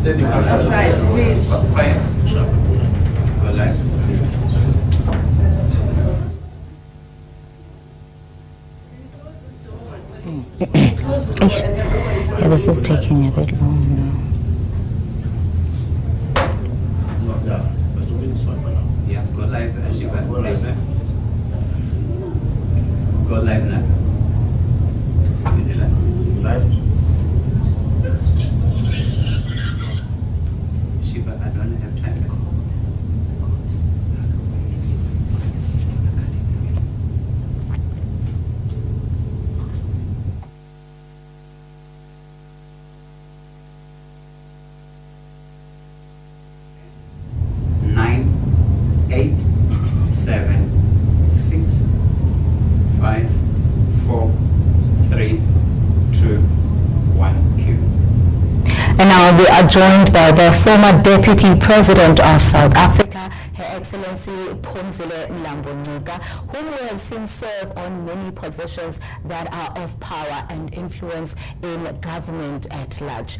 Outside, please. Quiet. Go live. Yeah, this is taking a bit long now. Yeah, go live, Shiva. Go live. Go live now. Is it live? Shiva, I don't have time. Nine, 8, 7, 6, 5, 4, 3, 2, 1, Q. And now we are joined by the former Deputy President of South Africa, Her Excellency Phumzile Ngcuka, whom we have seen serve on many positions that are of power and influence in government at large.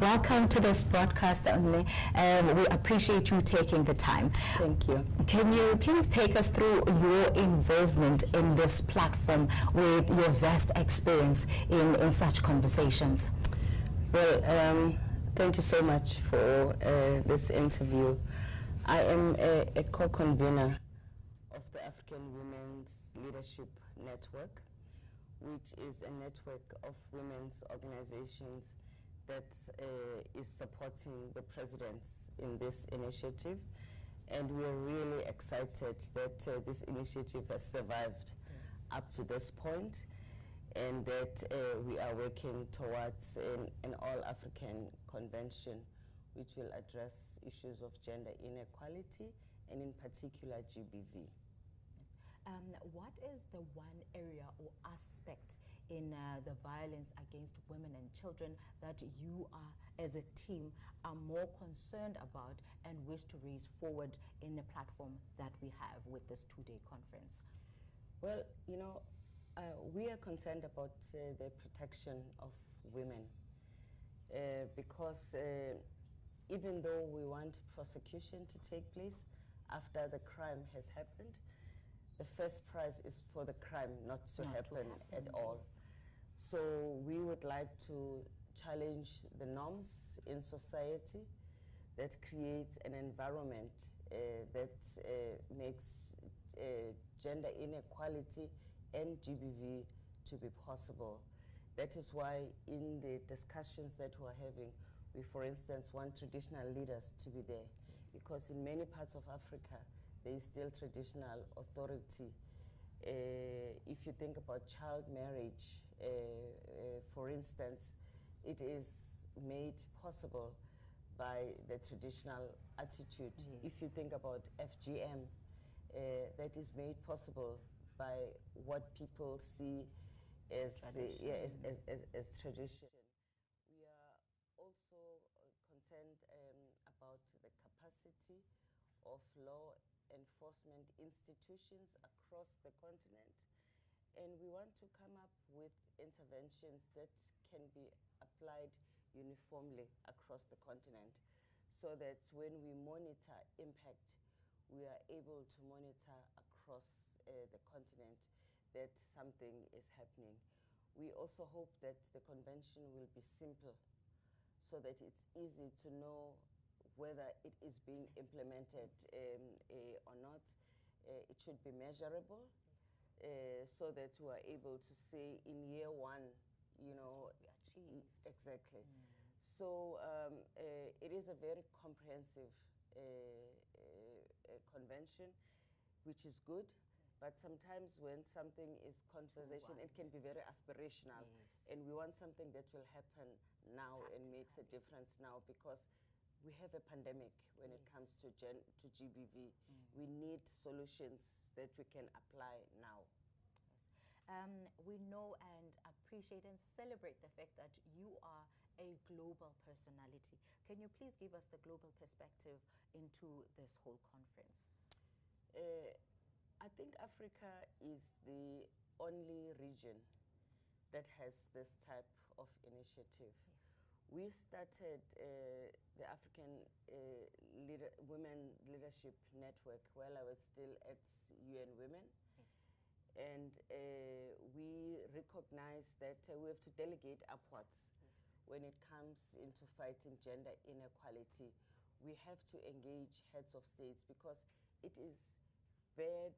Welcome to this broadcast, we appreciate you taking the time. Thank you. Can you please take us through your involvement in this platform with your vast experience in such conversations? Well, thank you so much for this interview. I am a co-convener of the African Women's Leadership Network, which is a network of women's organizations that is supporting the presidents in this initiative. And we're really excited that this initiative has survived up to this point, and that we are working towards an all-African convention which will address issues of gender inequality and in particular GBV. What is the one area or aspect in the violence against women and children that you are, as a team, are more concerned about and wish to raise forward in the platform that we have with this two-day conference? Well, you know, we are concerned about the protection of women because even though we want prosecution to take place after the crime has happened, the first prize is for the crime not to happen at all. So we would like to challenge the norms in society that creates an environment that makes gender inequality and GBV to be possible. That is why in the discussions that we're having, we, for instance, want traditional leaders to be there, because in many parts of Africa, there is still traditional authority. If you think about child marriage, for instance, it is made possible by the traditional attitude. If you think about FGM, that is made possible by what people see as tradition. We are also concerned about the capacity of law enforcement institutions across the continent, and we want to come up with interventions that can be applied uniformly across the continent, so that when we monitor impact, we are able to monitor across the continent that something is happening. We also hope that the convention will be simple, so that it's easy to know whether it is being implemented or not. It should be measurable, so that we are able to say in year one, you know, exactly. So it is a very comprehensive convention, which is good. But sometimes when something is conversation, it can be very aspirational. And we want something that will happen now and makes a difference now, because we have a pandemic when it comes to GBV. We need solutions that we can apply now. We know and appreciate and celebrate the fact that you are a global personality. Can you please give us the global perspective into this whole conference? I think Africa is the only region that has this type of initiative. We started the African Women Leadership Network while I was still at UN Women. Yes. And we recognize that we have to delegate upwards. Yes. When it comes into fighting gender inequality. We have to engage heads of states because it is bad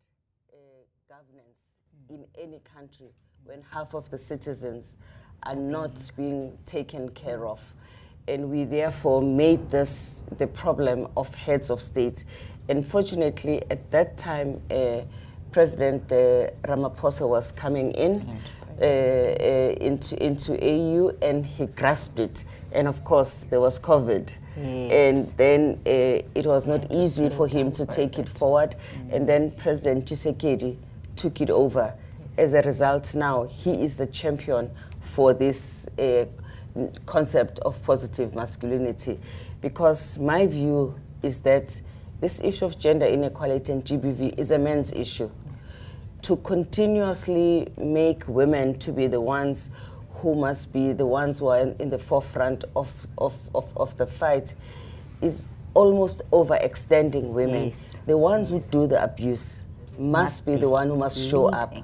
governance in any country when half of the citizens are not being taken care of. And we therefore made this the problem of heads of states. Unfortunately, at that time, President Ramaphosa was coming in into AU, and he grasped it. And of course, there was COVID. Yes. And then it was not easy for him to take it forward. And then President Tshisekedi took it over. Yes. As a result, now he is the champion for this concept of positive masculinity. Because my view is that this issue of gender inequality and GBV is a men's issue. Yes. To continuously make women to be the ones who must be the ones who are in the forefront of the fight is almost overextending women. Yes. The ones who do the abuse must be the one who must show up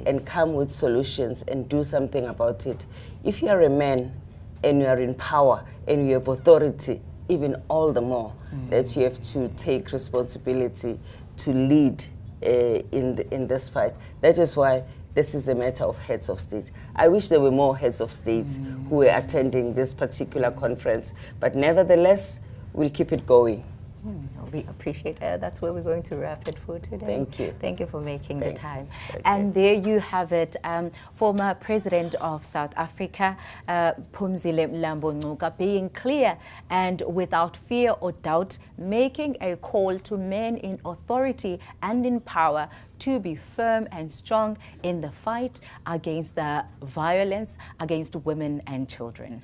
and come with solutions and do something about it. If you are a man and you are in power and you have authority, even all the more that you have to take responsibility to lead in this fight. That is why this is a matter of heads of state. I wish there were more heads of states who were attending this particular conference, but nevertheless, we'll keep it going. We appreciate it. That's where we're going to wrap it for today. Thank you. Thank you for making the time. Okay. And there you have it. Former President of South Africa, Phumzile Ngcuka, being clear and without fear or doubt, making a call to men in authority and in power to be firm and strong in the fight against the violence against women and children.